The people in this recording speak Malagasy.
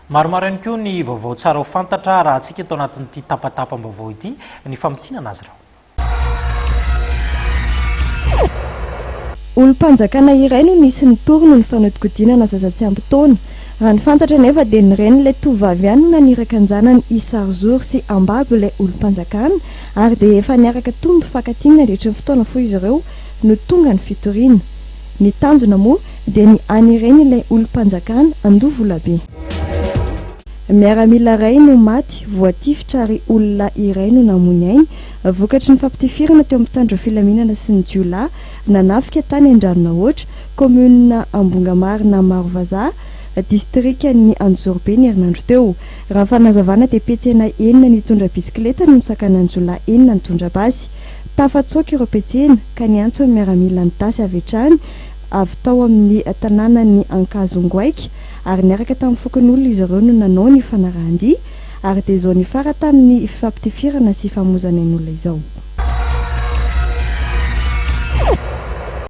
Maromaro ihany koa ny vaovao tsara ho fantatra raha antsika eto anatin'ity tapatapam-baovao ity ny famitianana azy raha. Olom-panjakana iray no nisy nitorino ny fanodikodinana zaza tsy ampy taona. Raha ny fantatra nefa dia ny ren'ilay tovovavy ihany no naniraka anjanany Isarzoro sy Ambabo ilay olom-panjakana ary dia efa niaraka tombo fankatiana nandritra ny fotoana foy izy ireo no tonga ny fitoriana. Ny tanjona moa dia ny anireny ilay olom-panjakana Andovolabe. Miaramila iray no maty voatifitra ary olona iray no namony ainy vokatry ny fampitifirana teo amin'ny tandro filaminana sy ny jiolahy nanafika tany Andranonahitra, commune Ambongamarina Marovaza, distrikan'ny Anjorbe ny herinandro teo. Raha fanazavana dia petsena enina nitondra bisikileta no nisakana jiolahy enina nitondra basy. Tafatsoaka ireo petsena ka niantso ny miaramila ny tasy avy hatrany avy tao amin'ny tanànan'ny Ankazongoaika ary niaraka tamin'ny fokon'olona izy ireo no nanao ny fanarahan-dia ary dia izao nifara tamin'ny fampitifirana sy famozana ny olona izao.